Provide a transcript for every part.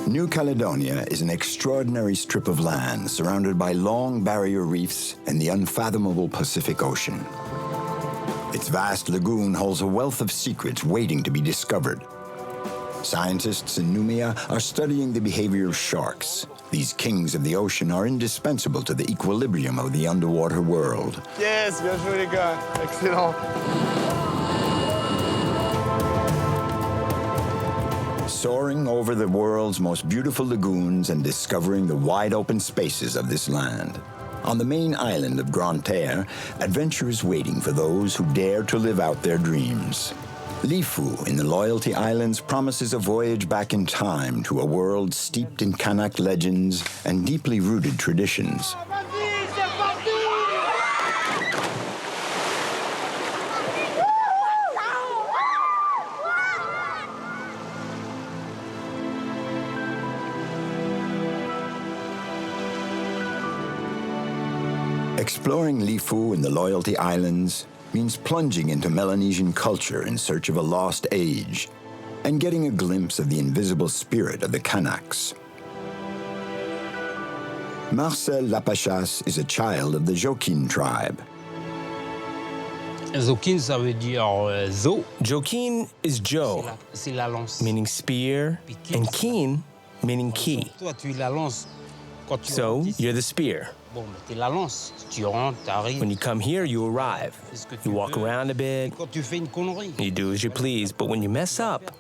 New Caledonia is an extraordinary strip of land surrounded by long barrier reefs and the unfathomable Pacific Ocean. Its vast lagoon holds a wealth of secrets waiting to be discovered. Scientists in Nouméa are studying the behavior of sharks. These kings of the ocean are indispensable to the equilibrium of the underwater world. Yes, bien joué les gars, excellent. Soaring over the world's most beautiful lagoons and discovering the wide open spaces of this land. On the main island of Grande Terre, adventure is waiting for those who dare to live out their dreams. Lifu in the Loyalty Islands promises a voyage back in time to a world steeped in Kanak legends and deeply rooted traditions. Exploring Lifu in the Loyalty Islands means plunging into Melanesian culture in search of a lost age and getting a glimpse of the invisible spirit of the Kanaks. Marcel Lapachas is a child of the Jokin tribe. Jokin, ça veut dire zo. Jokin is Jo, C'est la lance. meaning spear, and Keen, meaning key. Toi, tu es la lance. Quand tu So, rentres ici, you're the spear. bon, t'es la lance. Tu rentres, t'arrives. When you come here, you arrive. You walk around a bit, Quand tu fais une connerie, you do as you please, but when you mess up,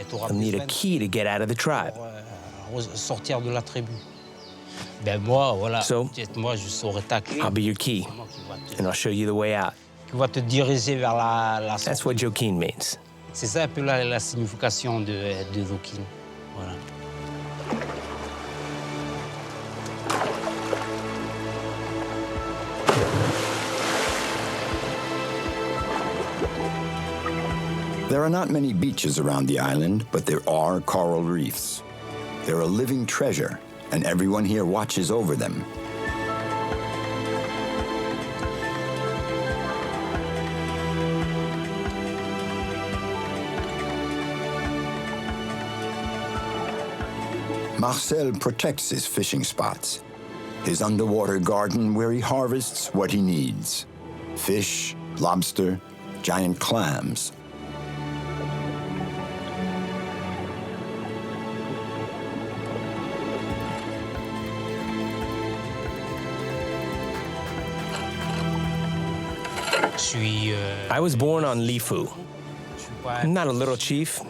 t'auras you'll need a besoin key to get out of the tribe. pour sortir de la tribu. Ben moi, voilà. So, Peut-être moi, je saurais ta clé. I'll be your key, C'est moi and I'll show you the way out. qui va te diriger vers la That's what Jokin means. C'est ça un peu la signification de Jokin. Voilà. There are not many beaches around the island, but there are coral reefs. They're a living treasure, and everyone here watches over them. Marcel protects his fishing spots, his underwater garden where he harvests what he needs: fish, lobster, giant clams. I was born on Lifu. I'm not a little chief.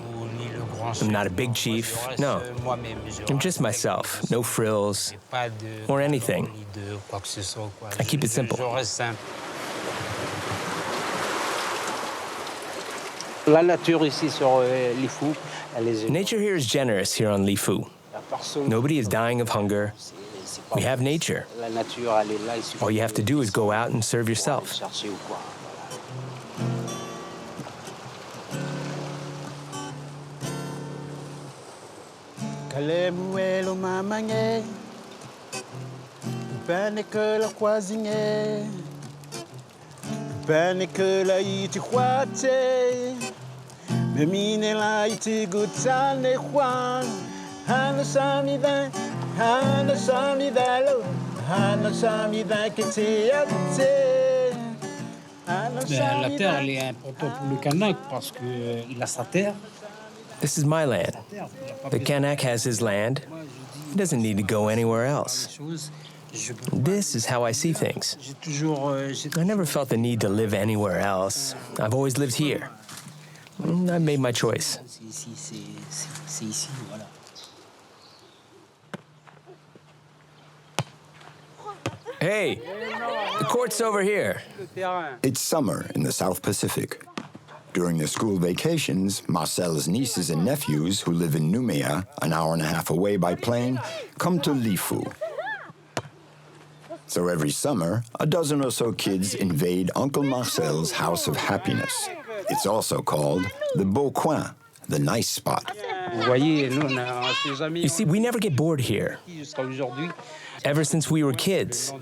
I'm not a big chief. No. I'm just myself. No frills or anything. I keep it simple. La nature ici sur Lifu, elle est Nature here is generous here on Lifu. Nobody is dying of hunger. We have nature. La nature, elle est là, il suffit All you have to do is go out and serve yourself. chercher ou quoi. Kalemuelo mamangé, pene que la croisingé, pene que la iti kwate, memine la iti gutane juan, hana samida lo, hana samida kitiate. La terre, elle est importante pour le Kanak parce qu'il a sa terre. This is my land. The Kanak has his land. He doesn't need to go anywhere else. This is how I see things. I never felt the need to live anywhere else. I've always lived here. I've made my choice. C'est ici, voilà. Hey, the court's over here. It's summer in the South Pacific. During the school vacations, Marcel's nieces and nephews, who live in Nouméa, an hour and a half away by plane, come to Lifu. So every summer, a dozen or so kids invade Uncle Marcel's house of happiness. It's also called the Beau Coin, the nice spot. You see, we never get bored here. Ever since we were kids.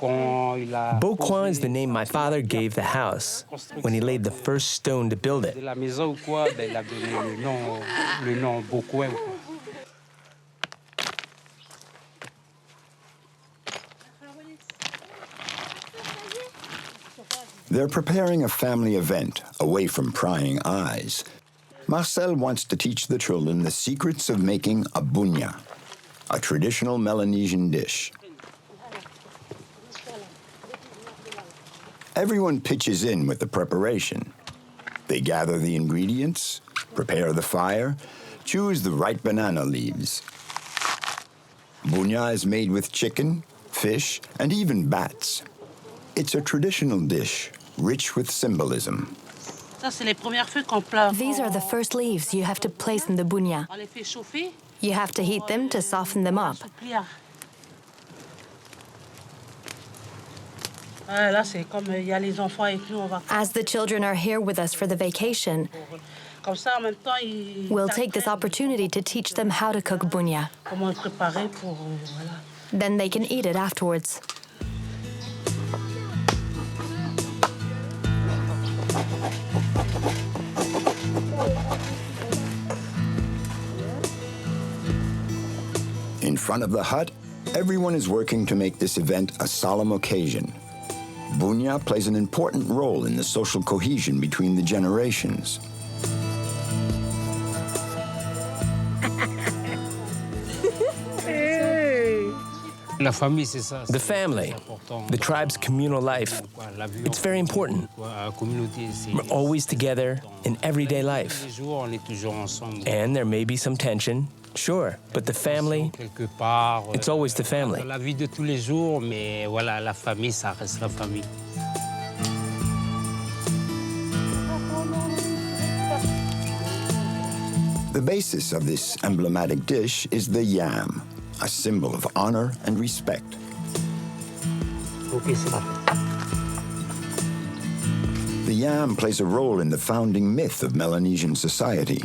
Beaucoin is the name my father gave the house when he laid the first stone to build it. They're preparing a family event away from prying eyes. Marcel wants to teach the children the secrets of making a bunya, a traditional Melanesian dish. Everyone pitches in with the preparation. They gather the ingredients, prepare the fire, choose the right banana leaves. Bunya is made with chicken, fish, and even bats. It's a traditional dish, rich with symbolism. These are the first leaves you have to place in the bunya. You have to heat them to soften them up. As the children are here with us for the vacation, we'll take this opportunity to teach them how to cook bunya. Then they can eat it afterwards. In front of the hut, everyone is working to make this event a solemn occasion. Bunya plays an important role in the social cohesion between the generations. The family, the tribe's communal life, it's very important. We're always together in everyday life. And there may be some tension, sure, but the family, it's always the family. The basis of this emblematic dish is the yam, a symbol of honor and respect. The yam plays a role in the founding myth of Melanesian society.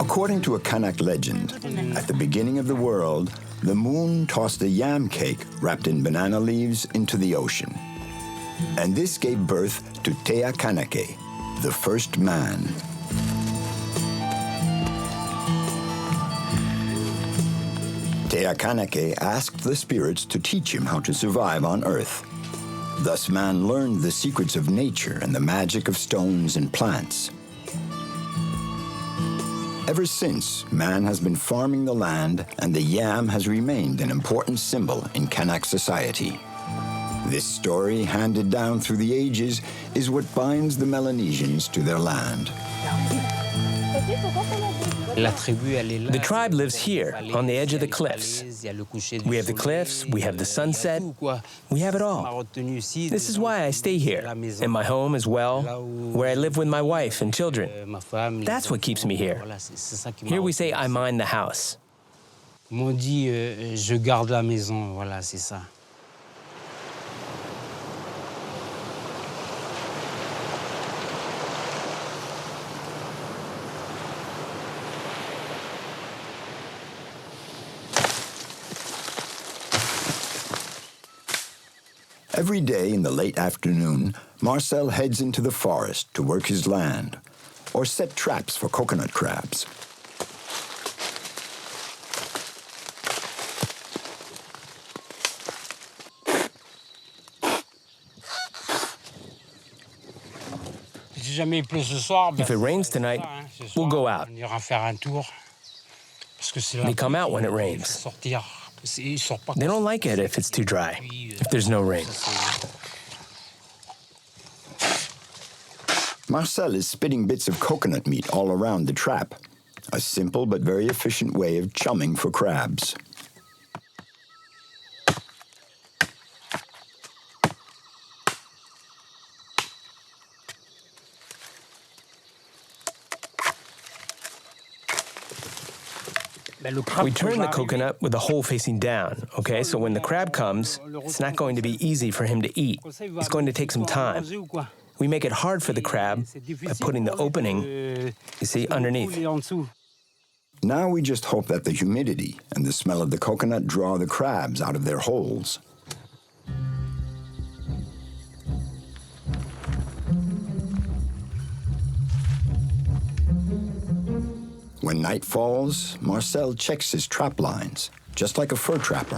According to a Kanak legend, at the beginning of the world, the moon tossed a yam cake wrapped in banana leaves into the ocean. And this gave birth to Tea Kanake, the first man. Tea Kanake asked the spirits to teach him how to survive on Earth. Thus man learned the secrets of nature and the magic of stones and plants. Ever since, man has been farming the land, and the yam has remained an important symbol in Kanak society. This story, handed down through the ages, is what binds the Melanesians to their land. The tribe lives here, on the edge of the cliffs. We have the cliffs, we have the sunset, we have it all. This is why I stay here, in my home as well, where I live with my wife and children. That's what keeps me here. Here we say, I mind the house. On dit, je garde la maison, voilà, c'est ça. Every day in the late afternoon, Marcel heads into the forest to work his land or set traps for coconut crabs. If it rains tonight, we'll go out. They come out when it rains. They don't like it if it's too dry, if there's no rain. Marcel is spitting bits of coconut meat all around the trap, a simple but very efficient way of chumming for crabs. We turn the coconut with the hole facing down, okay? So when the crab comes, it's not going to be easy for him to eat. It's going to take some time. We make it hard for the crab by putting the opening, you see, underneath. Now we just hope that the humidity and the smell of the coconut draw the crabs out of their holes. When night falls, Marcel checks his trap lines, just like a fur trapper.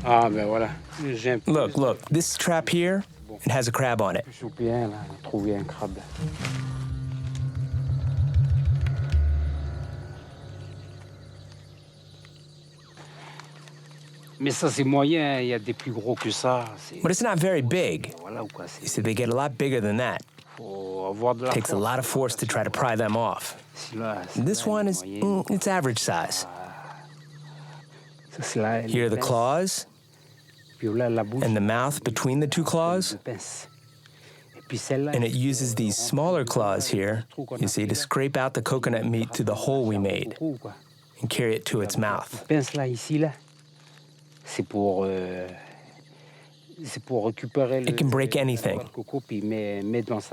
Ah, ben voilà. Look, this trap here, it has a crab on it. Chopé un, là, trouvé un crabe. Mais ça, c'est moyen, il y a des plus gros que ça. But it's not very big. Voilà ou quoi, You see, they get a lot bigger than that. faut avoir de la Takes a lot of force to try to pry them off. This one is, it's average size. Here are the claws, and the mouth between the two claws. And it uses these smaller claws here, you see, to scrape out the coconut meat through the hole we made and carry it to its mouth. It can break anything,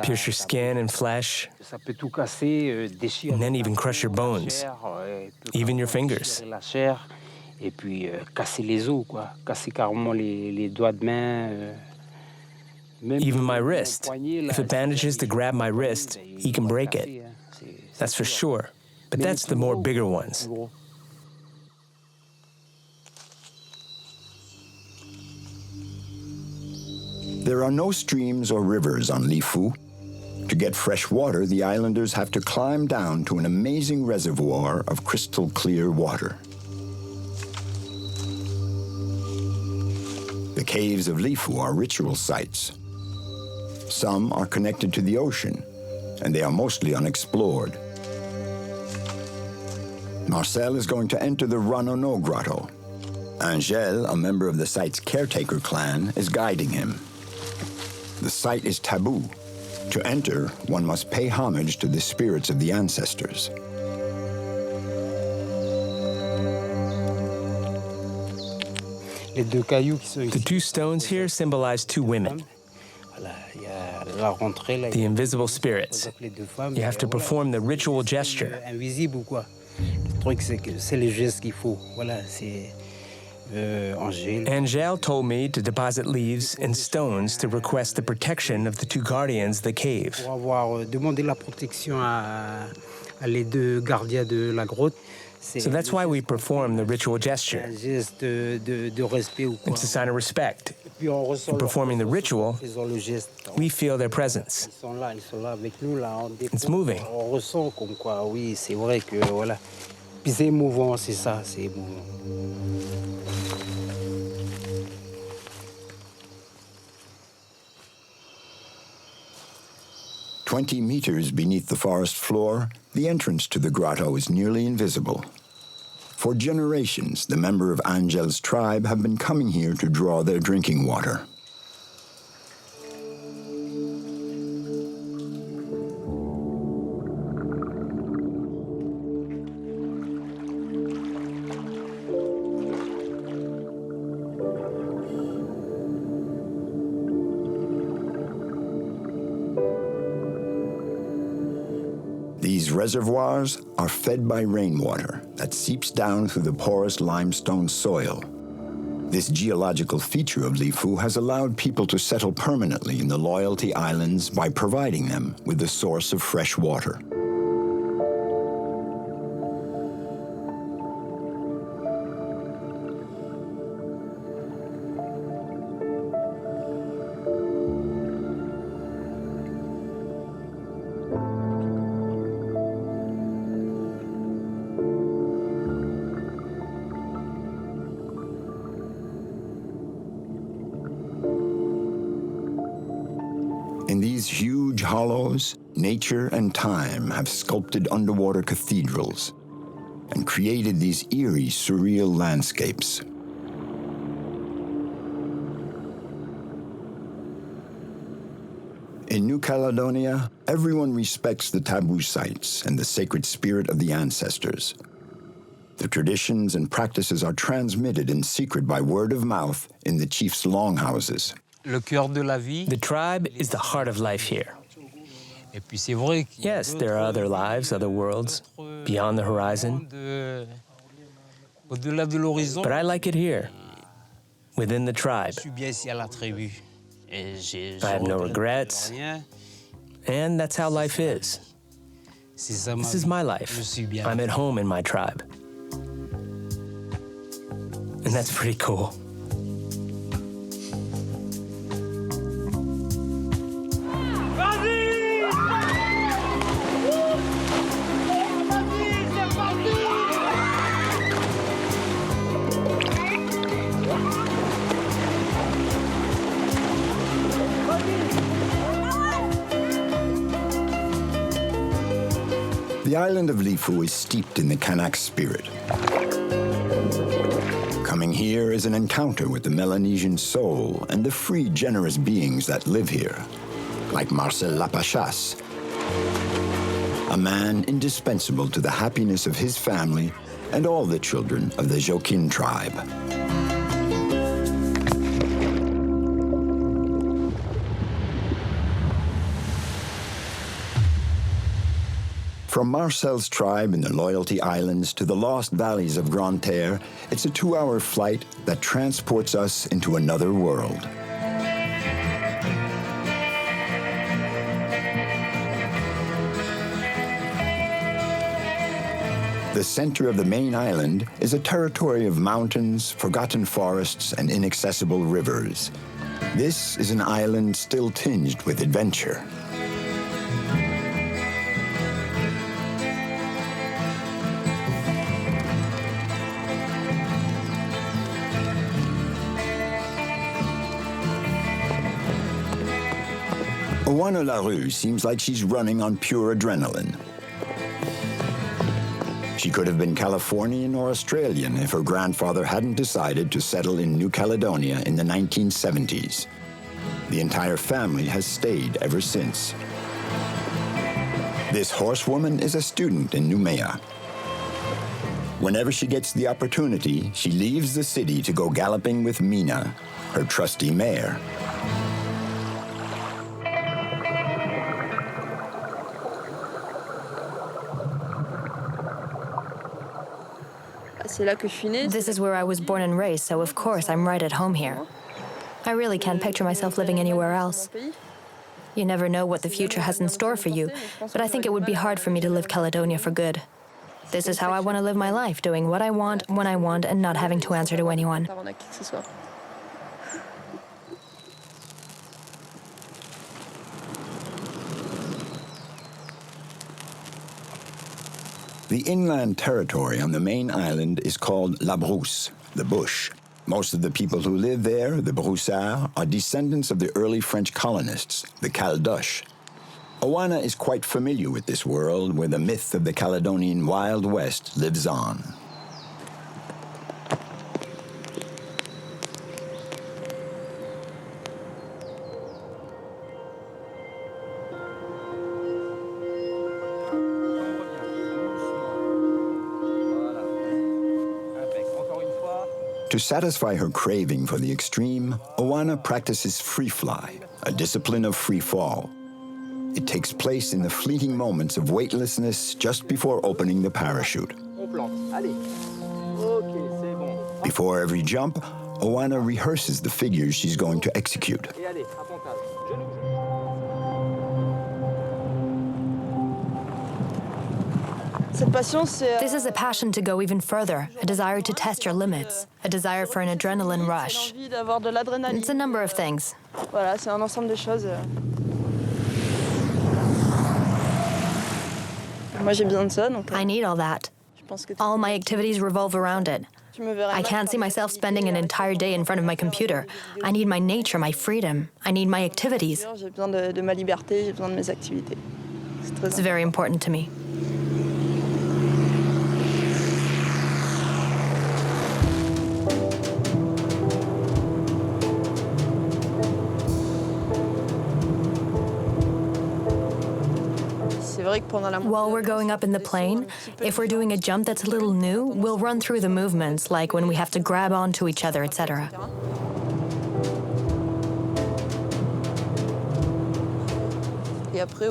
pierce your skin and flesh, and then even crush your bones, even your fingers. Et puis casser les os, quoi. Casser carrément les doigts de main. Even my wrist. If it manages to grab my wrist, he can break it. That's for sure. But that's the more bigger ones. There are no streams or rivers on Lifu. To get fresh water, the islanders have to climb down to an amazing reservoir of crystal clear water. The caves of Lifu are ritual sites. Some are connected to the ocean, and they are mostly unexplored. Marcel is going to enter the Ranono grotto. Angèle, a member of the site's caretaker clan, is guiding him. The site is taboo. To enter, one must pay homage to the spirits of the ancestors. The two stones here symbolize two women, the invisible spirits. You have to perform the ritual gesture. Angèle told me to deposit leaves and stones to request the protection of the two guardians of the cave. So that's why we perform the ritual gesture. It's a sign of respect. In performing the ritual, we feel their presence. It's moving. 20 meters beneath the forest floor, the entrance to the grotto is nearly invisible. For generations, the members of Angèle's tribe have been coming here to draw their drinking water. These reservoirs are fed by rainwater that seeps down through the porous limestone soil. This geological feature of Lifu has allowed people to settle permanently in the Loyalty Islands by providing them with a source of fresh water. In these huge hollows, nature and time have sculpted underwater cathedrals and created these eerie, surreal landscapes. In New Caledonia, everyone respects the taboo sites and the sacred spirit of the ancestors. The traditions and practices are transmitted in secret by word of mouth in the chief's longhouses. Le cœur de la vie. The tribe is the heart of life here. Yes, there are other lives, other worlds, beyond the horizon. But I like it here, within the tribe. I have no regrets, and that's how life is. This is my life. I'm at home in my tribe. And that's pretty cool. The island of Lifu is steeped in the Kanak spirit. Coming here is an encounter with the Melanesian soul and the free, generous beings that live here, like Marcel Lapachas, a man indispensable to the happiness of his family and all the children of the Jokin tribe. From Marcel's tribe in the Loyalty Islands to the lost valleys of Grande Terre, it's a 2-hour flight that transports us into another world. The center of the main island is a territory of mountains, forgotten forests, and inaccessible rivers. This is an island still tinged with adventure. Oana LaRue seems like she's running on pure adrenaline. She could have been Californian or Australian if her grandfather hadn't decided to settle in New Caledonia in the 1970s. The entire family has stayed ever since. This horsewoman is a student in Noumea. Whenever she gets the opportunity, she leaves the city to go galloping with Mina, her trusty mare. This is where I was born and raised, so of course I'm right at home here. I really can't picture myself living anywhere else. You never know what the future has in store for you, but I think it would be hard for me to leave Caledonia for good. This is how I want to live my life, doing what I want, when I want, and not having to answer to anyone. The inland territory on the main island is called La Brousse, the bush. Most of the people who live there, the Broussards, are descendants of the early French colonists, the Caldoches. Oana is quite familiar with this world where the myth of the Caledonian Wild West lives on. To satisfy her craving for the extreme, Oana practices free fly, a discipline of free fall. It takes place in the fleeting moments of weightlessness just before opening the parachute. Before every jump, Oana rehearses the figures she's going to execute. This is a passion to go even further, a desire to test your limits, a desire for an adrenaline rush. It's a number of things. I need all that. All my activities revolve around it. I can't see myself spending an entire day in front of my computer. I need my nature, my freedom. I need my activities. It's very important to me. While we're going up in the plane, if we're doing a jump that's a little new, we'll run through the movements, like when we have to grab onto each other, etc.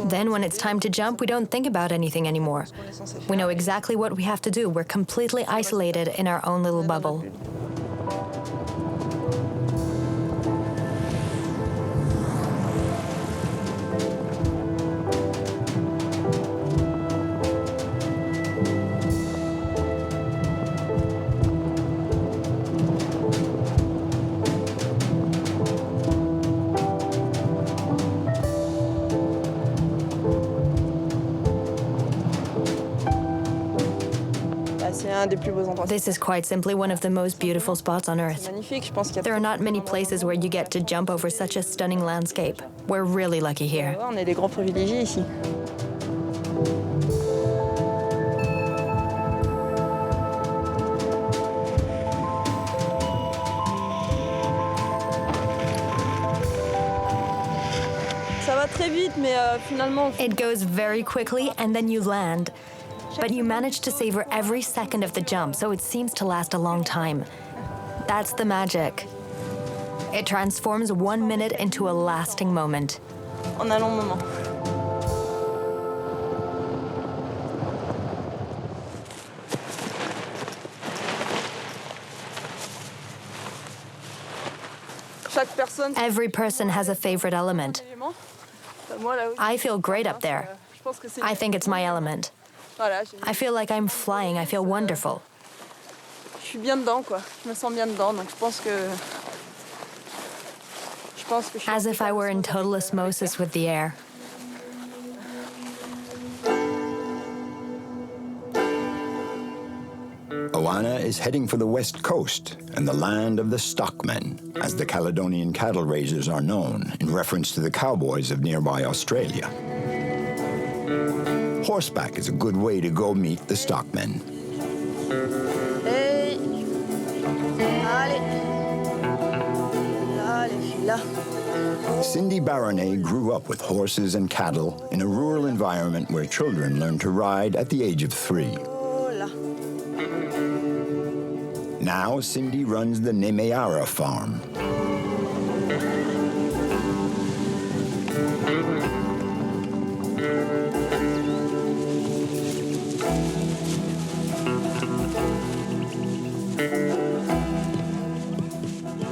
Then when it's time to jump, we don't think about anything anymore. We know exactly what we have to do. We're completely isolated in our own little bubble. This is quite simply one of the most beautiful spots on Earth. There are not many places where you get to jump over such a stunning landscape. We're really lucky here. On est des grands privilégiés ici. Ça va très vite, mais finalement... It goes very quickly and then you land. But you manage to savor every second of the jump, so it seems to last a long time. That's the magic. It transforms 1 minute into a lasting moment. En un long moment. Every person has a favorite element. I feel great up there. I think it's my element. I feel like I'm flying. I feel wonderful. Je suis bien dedans, quoi. Je me sens bien dedans, donc je pense que As if I were in total osmosis with the air. Oana is heading for the west coast and the land of the stockmen, as the Caledonian cattle raisers are known, in reference to the cowboys of nearby Australia. Horseback is a good way to go meet the stockmen. Hey. Allez. Allez, là. Cindy Baronet grew up with horses and cattle in a rural environment where children learn to ride at the age of 3. Oh, là. Now Cindy runs the Nemeara farm.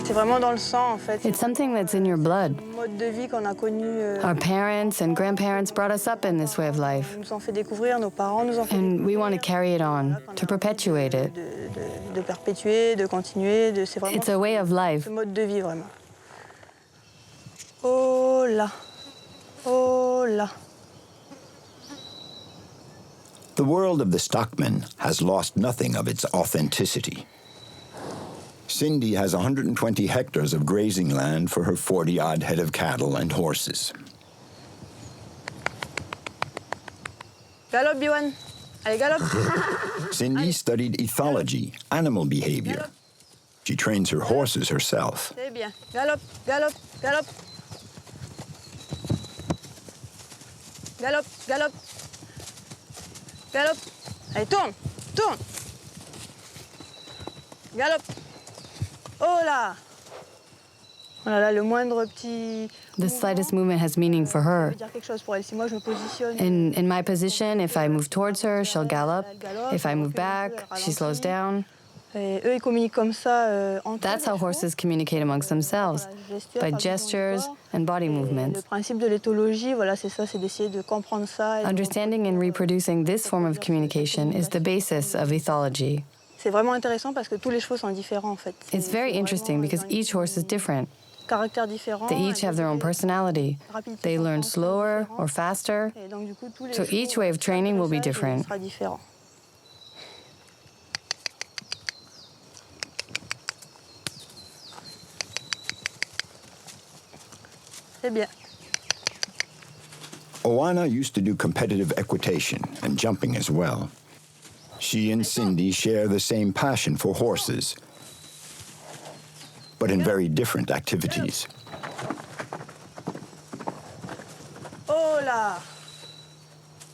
C'est vraiment dans le sang, en fait. It's something that's in your blood. Mode de vie qu'on a connu. Our parents and grandparents brought us up in this way of life. Nous ont fait découvrir, nos parents nous ont fait And we want to carry it on, to perpetuate it. de perpétuer, de continuer, c'est vraiment It's a way of life. ce mode de vie, vraiment. Oh là. Oh là. The world of the stockmen has lost nothing of its authenticity. Cindy has 120 hectares of grazing land for her 40-odd head of cattle and horses. Galope, Biwan. Allez, galope. Cindy studied ethology, animal behavior. She trains her horses herself. C'est bien. Galope, galope, galope. Galope, galope. Galope. Allez, tourne, tourne. Galope. Oh là. Oh là là, le moindre petit... The slightest movement has meaning for her. Je veux dire quelque chose pour elle. Si moi je me positionne... In my position, if I move towards her, she'll gallop. If I move back, she slows down. Et eux, ils communiquent comme ça entre That's how horses communicate amongst themselves, by gestures and body movements. Le principe de l'éthologie, voilà, c'est ça, c'est d'essayer de comprendre ça. Understanding and reproducing this form of communication is the basis of ethology. C'est vraiment intéressant parce que tous les chevaux sont différents en fait. It's very interesting because each horse is different. Caractères différents. They each have their own personality. They learn slower or faster, Et donc, du coup, tous les so chevaux, each way of training will be different. sera différent. C'est bien. Oana used to do competitive equitation and jumping as well. She and Cindy share the same passion for horses, but in very different activities. Oh là.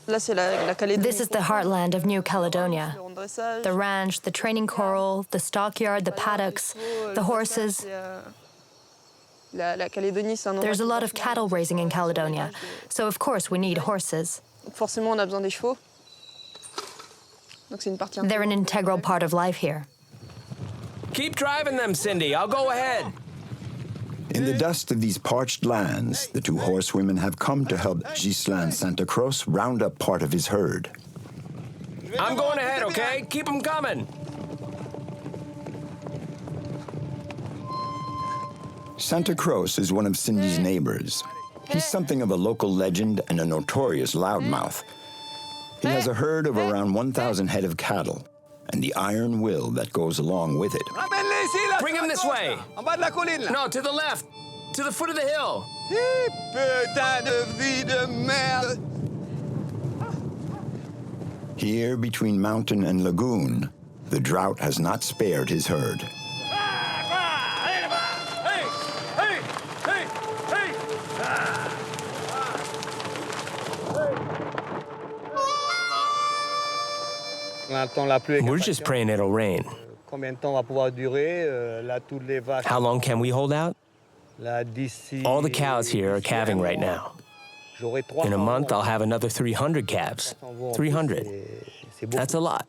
Là, c'est la Caledonia. This is the heartland of New Caledonia. The ranch, the training corral, the stockyard, the paddocks, the horses. La Calédonie, c'est un endroit There's a qui est lot of vachement cattle raising in sur l'élevage Caledonia, so of course we need horses. Forcément, on a besoin des chevaux. Donc c'est une partie They're an intégrante de integral la vie. part of life here. Keep driving them, Cindy. I'll go ahead. In the dust of these parched lands, the two horsewomen have come to help Ghislain Santa Cruz round up part of his herd. I'm going ahead, okay? Keep them coming. Santa Cruz is one of Cindy's neighbors. He's something of a local legend and a notorious loudmouth. He has a herd of around 1,000 head of cattle and the iron will that goes along with it. Bring him this way. No, to the left. To the foot of the hill. Here, between mountain and lagoon, the drought has not spared his herd. We're just praying it'll rain. How long can we hold out? All the cows here are calving right now. In a month, I'll have another 300 calves. 300. That's a lot.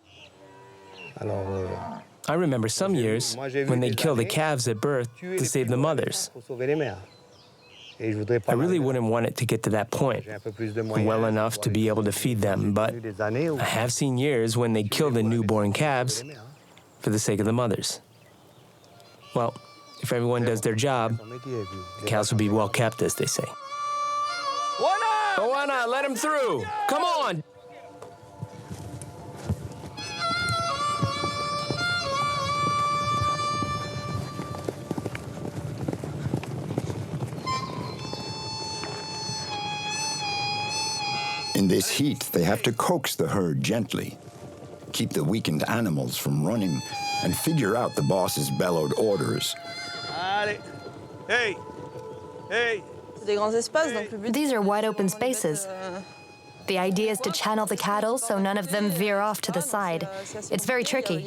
I remember some years when they'd kill the calves at birth to save the mothers. I really wouldn't want it to get to that point, well enough to be able to feed them, but I have seen years when they'd kill the newborn calves for the sake of the mothers. Well, if everyone does their job, the cows will be well kept, as they say. Oana, let him through. Come on. In this heat, they have to coax the herd gently, keep the weakened animals from running, and figure out the boss's bellowed orders. Des grands espaces, donc le but. These are wide open spaces. The idea is to channel the cattle so none of them veer off to the side. It's very tricky.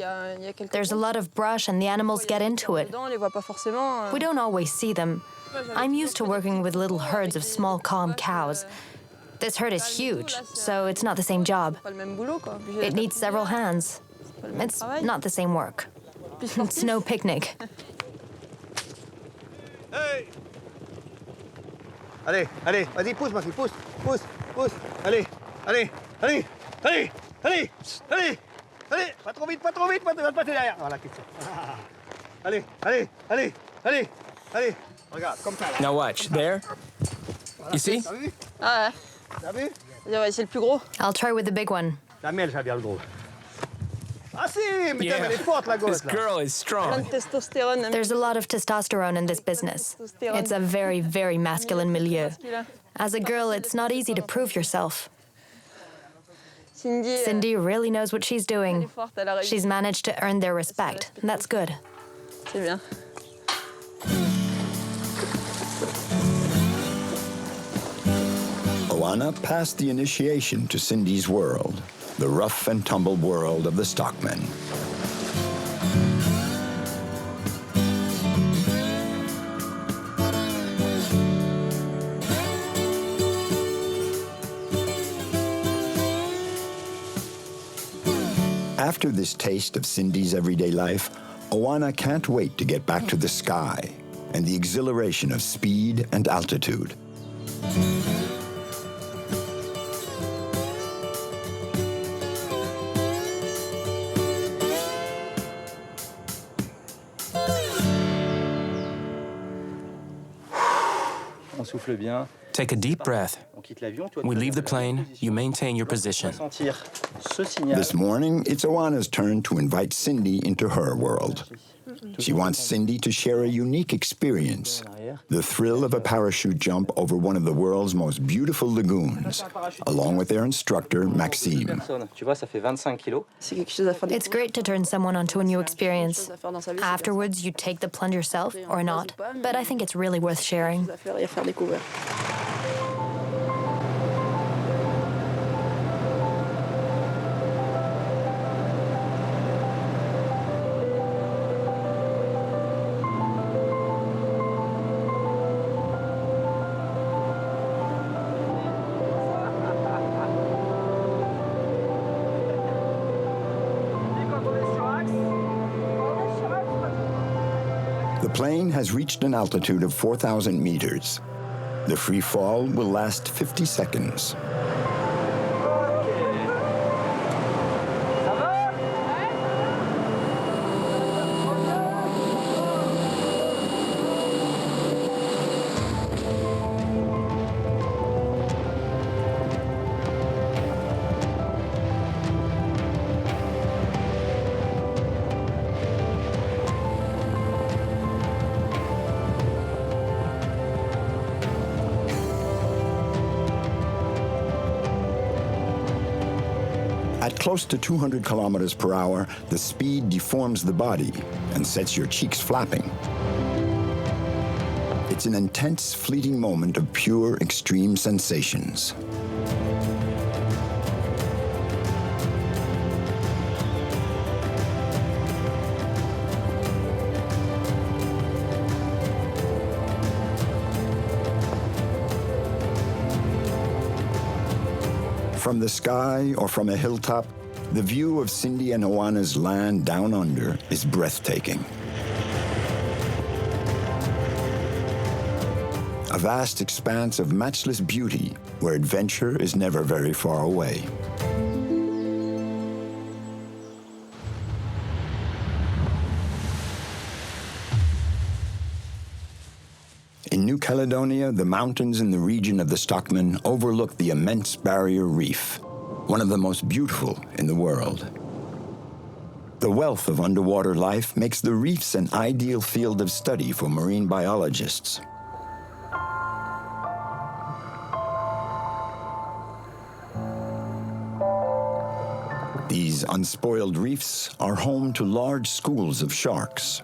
There's a lot of brush and the animals get into it. On les voit pas forcément. We don't always see them. I'm used to working with little herds of small, calm cows. This herd is huge, so it's not the same job. Pas le même boulot, quoi. It needs several hands. It's not the same work. It's no picnic. Allez, allez, vas-y, pousse, ma fille, pousse, pousse, pousse. Allez, allez, allez, allez, allez, allez, allez. Pas trop vite, pas trop vite, pas de passer derrière. Voilà, question. Allez, allez, allez, allez, allez. Regarde, comme ça, là. Now watch, there. You see? T'as vu? Ah T'as vu? ouais, c'est le plus gros. I'll try with the big one. La miel, j'avais le gros. Ah si, mais Yeah. elle est forte, la This gosse, là. girl is Plein strong. de testostérone. There's a lot of testosterone in this business. It's a very, very masculine milieu. As a girl, it's not easy to prove yourself. Cindy, Cindy really knows what she's elle est doing. forte, elle a réussi. She's managed to earn their respect. That's good. C'est bien. Oana passed the initiation to Cindy's world, the rough and tumble world of the stockmen. After this taste of Cindy's everyday life, Oana can't wait to get back to the sky and the exhilaration of speed and altitude. On souffle bien. Take a deep breath. On quitte l'avion. We leave the plane, you maintain your position. Sentir ce signal. This morning, it's Oana's turn to invite Cindy into her world. She wants Cindy to share a unique experience, the thrill of a parachute jump over one of the world's most beautiful lagoons, along with their instructor, Maxime. Tu vois, ça fait 25 kilos. C'est quelque chose à faire. It's great to turn someone onto a new experience. Afterwards, you take the plunge yourself or not, but I think it's really worth sharing. À faire et à faire découvrir. The plane has reached an altitude of 4,000 meters. The free fall will last 50 seconds. At close to 200 kilometers per hour, the speed deforms the body and sets your cheeks flapping. It's an intense, fleeting moment of pure, extreme sensations. From the sky or from a hilltop, the view of Cindy and Oana's land down under is breathtaking. A vast expanse of matchless beauty where adventure is never very far away. In New Caledonia, the mountains in the region of the Stockmen overlook the immense Barrier Reef, one of the most beautiful in the world. The wealth of underwater life makes the reefs an ideal field of study for marine biologists. These unspoiled reefs are home to large schools of sharks.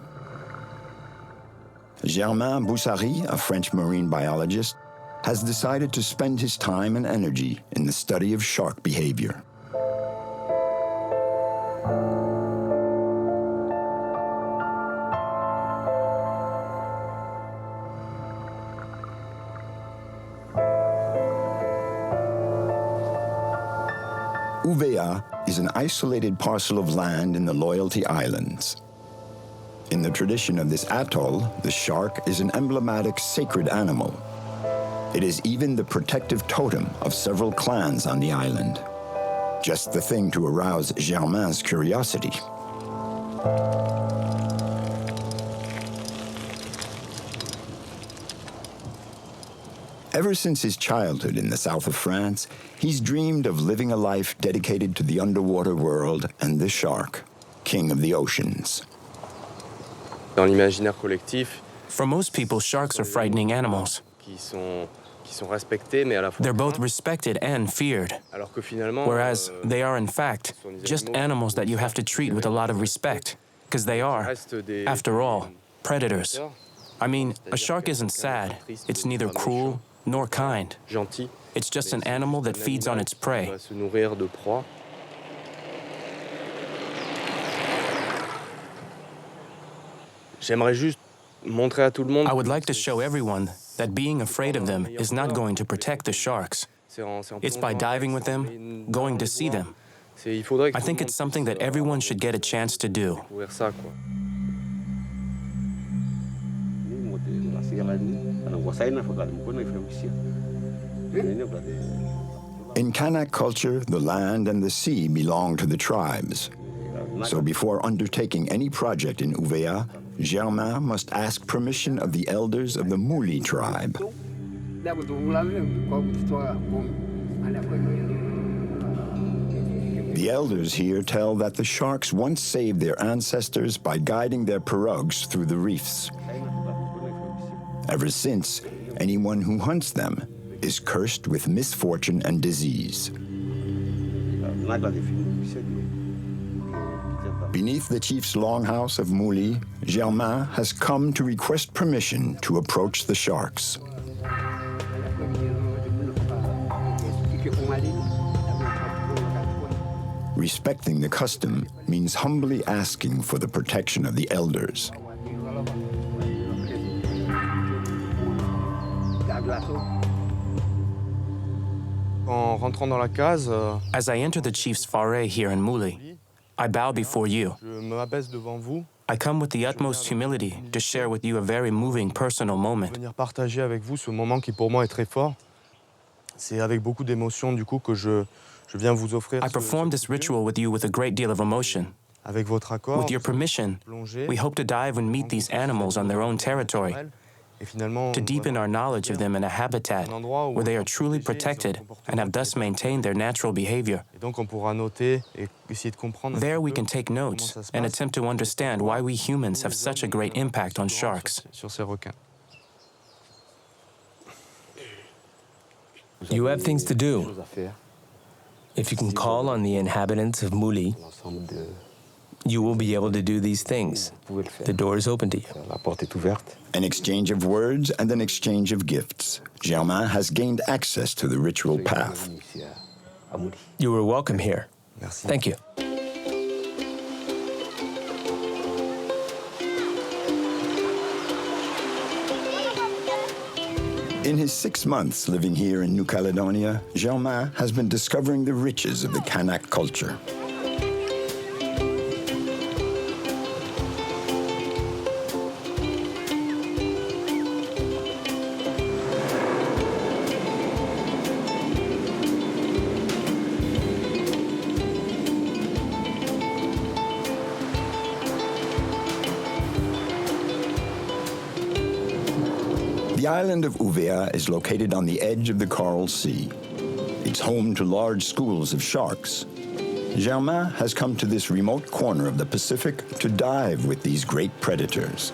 Germain Boussary, a French marine biologist, has decided to spend his time and energy in the study of shark behavior. Uvea is an isolated parcel of land in the Loyalty Islands. In the tradition of this atoll, the shark is an emblematic sacred animal. It is even the protective totem of several clans on the island. Just the thing to arouse Germain's curiosity. Ever since his childhood in the south of France, he's dreamed of living a life dedicated to the underwater world and the shark, king of the oceans. Dans l'imaginaire collectif, for most people, sharks are frightening animals. They're both respected and feared, whereas they are, in fact, just animals that you have to treat with a lot of respect, because they are, after all, predators. I mean, a shark isn't sad. It's neither cruel nor kind. It's just an animal that feeds on its prey. I would like to show everyone that being afraid of them is not going to protect the sharks. It's by diving with them, going to see them. I think it's something that everyone should get a chance to do. In Kanak culture, the land and the sea belong to the tribes. So before undertaking any project in Uvea, Germain must ask permission of the elders of the Muli tribe. The elders here tell that the sharks once saved their ancestors by guiding their pirogues through the reefs. Ever since, anyone who hunts them is cursed with misfortune and disease. Beneath the chief's longhouse of Muli, Germain has come to request permission to approach the sharks. Respecting the custom means humbly asking for the protection of the elders. As I enter the chief's foray here in Muli, I bow before you. I come with the utmost humility to share with you a very moving personal moment. Venir partager avec vous ce moment qui pour moi est très fort. C'est avec beaucoup d'émotion du coup que je viens vous offrir. I perform this ritual with you with a great deal of emotion. Avec votre accord, with your permission, we hope to dive and meet these animals on their own territory, to deepen our knowledge of them in a habitat where they are truly protected and have thus maintained their natural behavior. There we can take notes and attempt to understand why we humans have such a great impact on sharks. You have things to do. If you can call on the inhabitants of Mouli, you will be able to do these things. The door is open to you. An exchange of words and an exchange of gifts. Germain has gained access to the ritual path. You are welcome here. Thank you. In his 6 months living here in New Caledonia, Germain has been discovering the riches of the Kanak culture. The island of Uvea is located on the edge of the Coral Sea. It's home to large schools of sharks. Germain has come to this remote corner of the Pacific to dive with these great predators.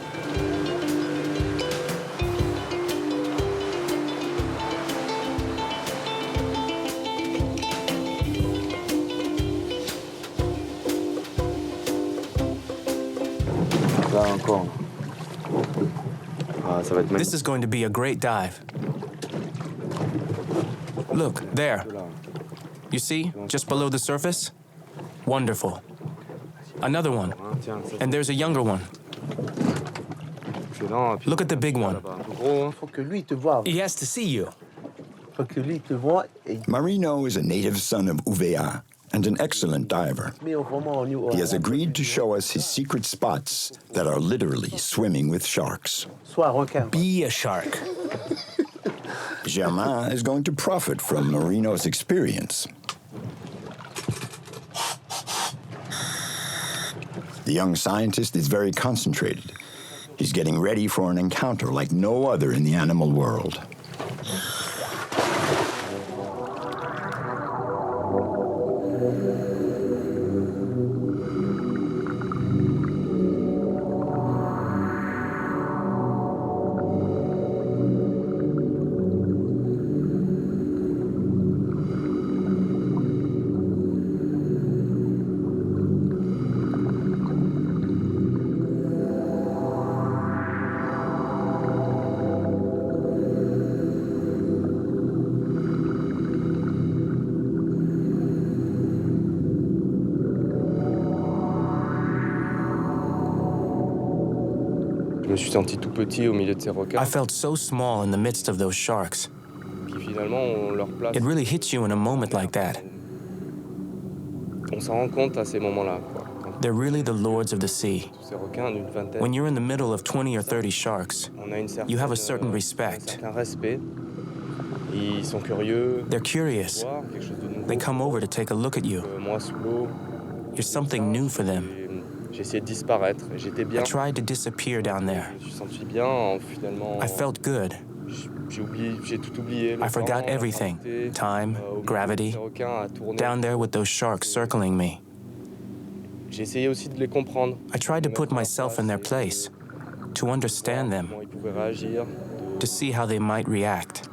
This is going to be a great dive. Look, there. You see, just below the surface? Wonderful. Another one. And there's a younger one. Look at the big one. He has to see you. Marino is a native son of Uvea and an excellent diver. He has agreed to show us his secret spots that are literally swimming with sharks. Be a shark. Germain is going to profit from Marino's experience. The young scientist is very concentrated. He's getting ready for an encounter like no other in the animal world. I felt so small in the midst of those sharks. It really hits you in a moment like that. They're really the lords of the sea. When you're in the middle of 20 or 30 sharks, you have a certain respect. They're curious. They come over to take a look at you. You're something new for them. I tried to disappear down there. I felt good. I forgot everything. Time, gravity. Down there with those sharks circling me. I tried to put myself in their place, to understand them, to see how they might react.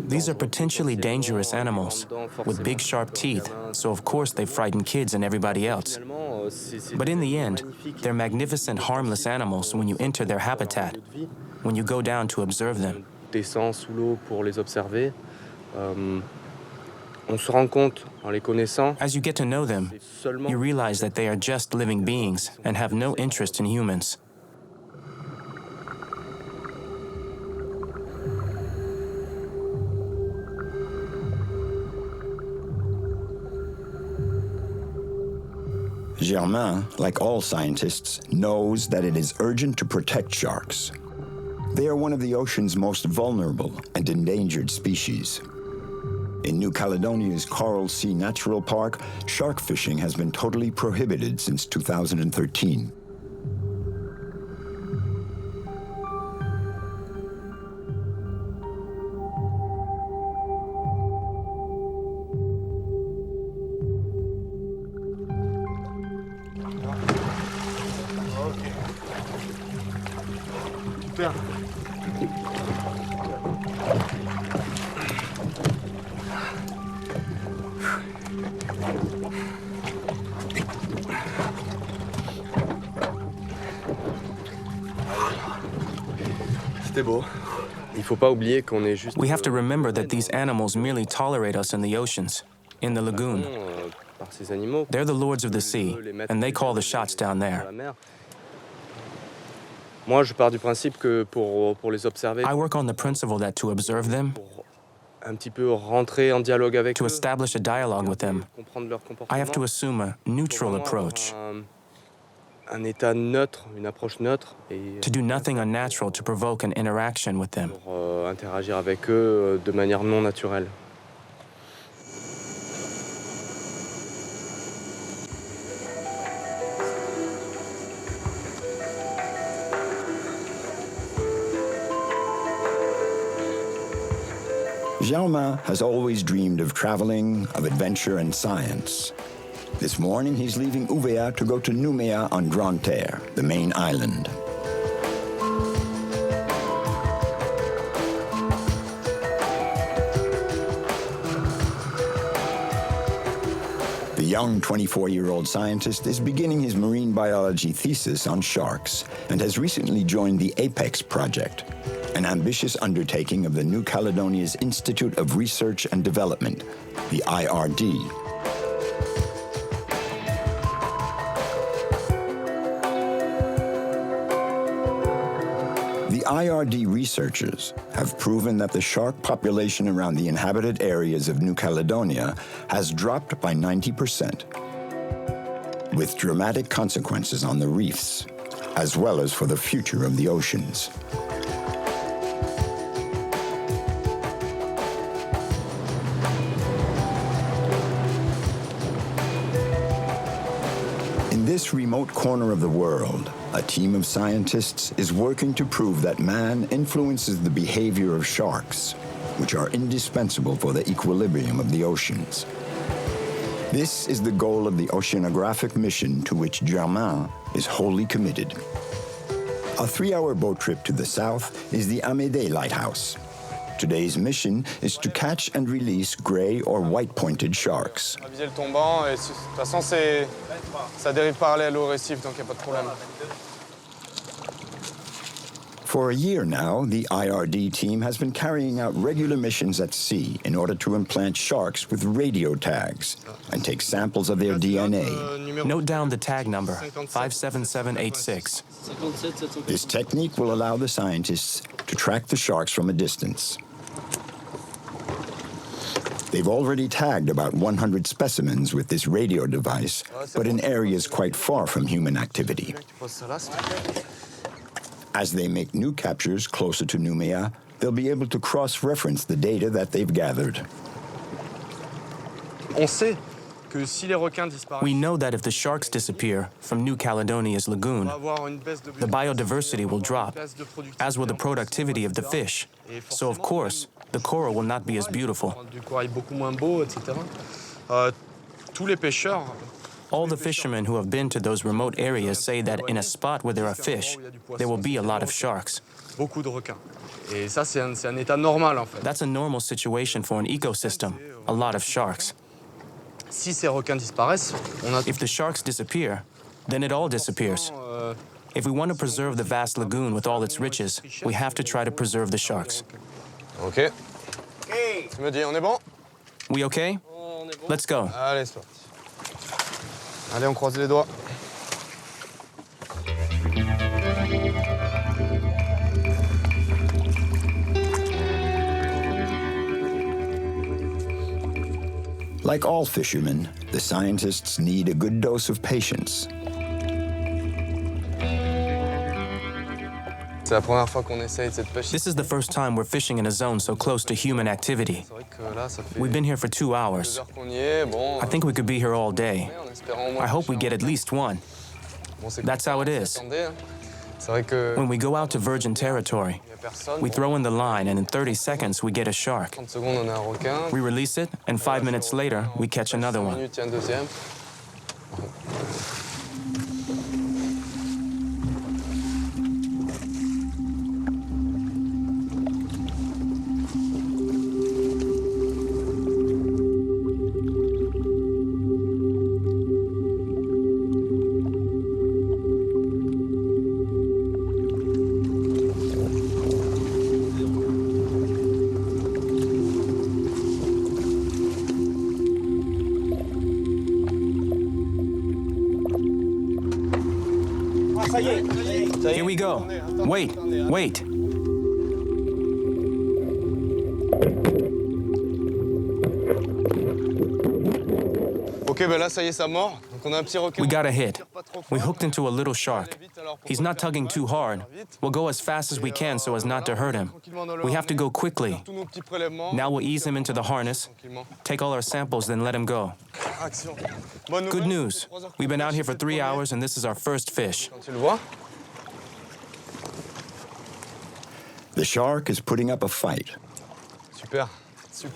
These are potentially dangerous animals with big sharp teeth, so of course they frighten kids and everybody else. But in the end, they're magnificent, harmless animals when you enter their habitat, when you go down to observe them. As you get to know them, you realize that they are just living beings and have no interest in humans. Germain, like all scientists, knows that it is urgent to protect sharks. They are one of the ocean's most vulnerable and endangered species. In New Caledonia's Coral Sea Natural Park, shark fishing has been totally prohibited since 2013. Super. C'était beau. Il faut pas oublier qu'on est juste. We have to remember that these animals merely tolerate us in the oceans, in the lagoon. They're the lords of the sea, and they call the shots down there. Moi, je pars du principe que pour les observer, I work on the principle that to observe them, un petit peu rentrer en dialogue avec to eux, establish a dialogue with them, comprendre leur comportement. I have to assume a neutral approach, Un état neutre, une approche neutre, et to do nothing unnatural to provoke an interaction with them. pour interagir avec eux de manière non naturelle. Germain has always dreamed of traveling, of adventure and science. This morning he's leaving Ouvéa to go to Nouméa on Grande Terre, the main island. The young 24-year-old scientist is beginning his marine biology thesis on sharks and has recently joined the APEX project, an ambitious undertaking of the New Caledonia's Institute of Research and Development, the IRD. The IRD researchers have proven that the shark population around the inhabited areas of New Caledonia has dropped by 90%, with dramatic consequences on the reefs, as well as for the future of the oceans. In this remote corner of the world, a team of scientists is working to prove that man influences the behavior of sharks, which are indispensable for the equilibrium of the oceans. This is the goal of the oceanographic mission to which Germain is wholly committed. A 3-hour boat trip to the south is the Amédée Lighthouse. Today's mission is to catch and release gray or white-pointed sharks. On va viser le tombant et de toute façon ça dérive parallèle au récif, donc il n'y a pas de problème. For a year now, the IRD team has been carrying out regular missions at sea in order to implant sharks with radio tags and take samples of their DNA. Note down the tag number, 57786. This technique will allow the scientists to track the sharks from a distance. They've already tagged about 100 specimens with this radio device, but in areas quite far from human activity. As they make new captures closer to Nouméa, they'll be able to cross-reference the data that they've gathered. We know that if the sharks disappear from New Caledonia's lagoon, the biodiversity will drop, as will the productivity of the fish. So, of course, the coral will not be as beautiful. All the fishermen who have been to those remote areas say that in a spot where there are fish, there will be a lot of sharks. That's a normal situation for an ecosystem, a lot of sharks. If the sharks disappear, then it all disappears. If we want to preserve the vast lagoon with all its riches, we have to try to preserve the sharks. Ok. Tu me dis, on est bon? We okay? Let's go. Allez, c'est parti. Allez, on croise les doigts. Like all fishermen, the scientists need a good dose of patience. This is the first time we're fishing in a zone so close to human activity. We've been here for 2 hours. I think we could be here all day. I hope we get at least one. That's how it is. When we go out to virgin territory, we throw in the line and in 30 seconds we get a shark. We release it and 5 minutes later we catch another one. Here we go. Wait, wait. We got a hit. We hooked into a little shark. He's not tugging too hard. We'll go as fast as we can so as not to hurt him. We have to go quickly. Now we'll ease him into the harness, take all our samples, then let him go. Good news. We've been out here for 3 hours and this is our first fish. The shark is putting up a fight.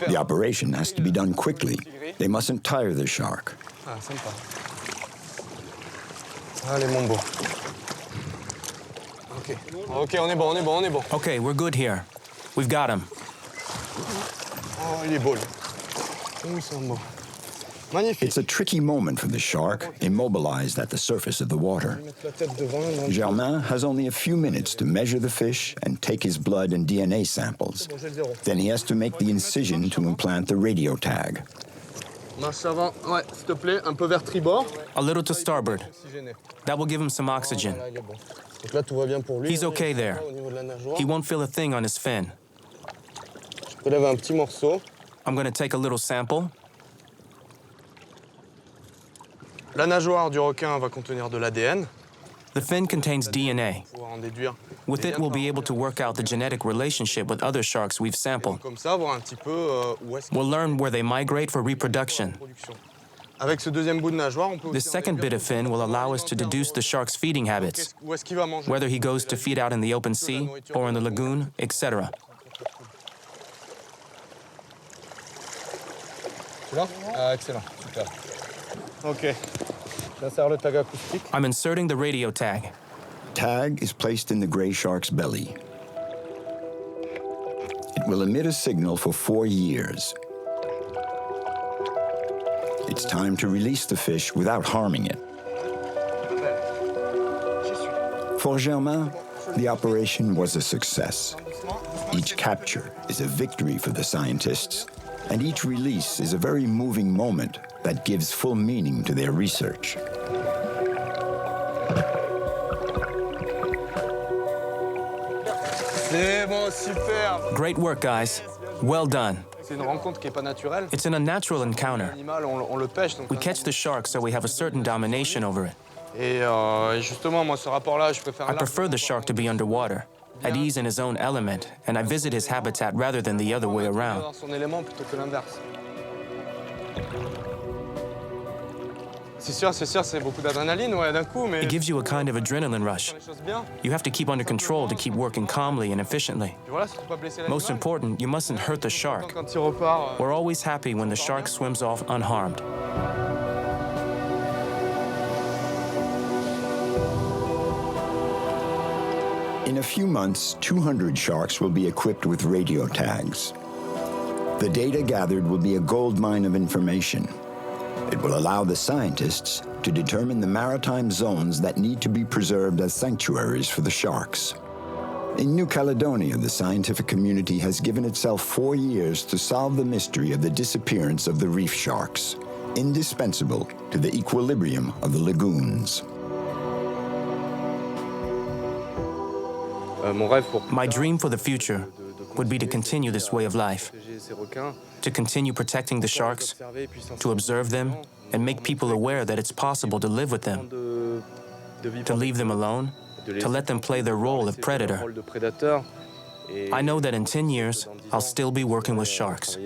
The operation has to be done quickly. They mustn't tire the shark. Okay, we're good here. We've got him. It's a tricky moment for the shark, immobilized at the surface of the water. Germain has only a few minutes to measure the fish and take his blood and DNA samples. Then he has to make the incision to implant the radio tag. A little to starboard. That will give him some oxygen. He's okay there. He won't feel a thing on his fin. I'm going to take a little sample. La nageoire du requin va contenir de l'ADN. The fin contains DNA. With it, we'll be able to work out the genetic relationship with other sharks we've sampled. We'll learn where they migrate for reproduction. This second bit of fin will allow us to deduce the shark's feeding habits, whether he goes to feed out in the open sea or in the lagoon, etc. Okay. I'm inserting the radio tag. Tag is placed in the gray shark's belly. It will emit a signal for 4 years. It's time to release the fish without harming it. For Germain, the operation was a success. Each capture is a victory for the scientists, and each release is a very moving moment that gives full meaning to their research. Great work, guys. Well done. It's an unnatural encounter. We catch the shark so we have a certain domination over it. I prefer the shark to be underwater, at ease in his own element, and I visit his habitat rather than the other way around. It gives you a kind of adrenaline rush. You have to keep under control to keep working calmly and efficiently. Most important, you mustn't hurt the shark. We're always happy when the shark swims off unharmed. In a few months, 200 sharks will be equipped with radio tags. The data gathered will be a goldmine of information. It will allow the scientists to determine the maritime zones that need to be preserved as sanctuaries for the sharks. In New Caledonia, the scientific community has given itself 4 years to solve the mystery of the disappearance of the reef sharks, indispensable to the equilibrium of the lagoons. My dream for the future would be to continue this way of life, to continue protecting the sharks, to observe them, and make people aware that it's possible to live with them, to leave them alone, to let them play their role of predator. I know that in 10 years, I'll still be working with sharks.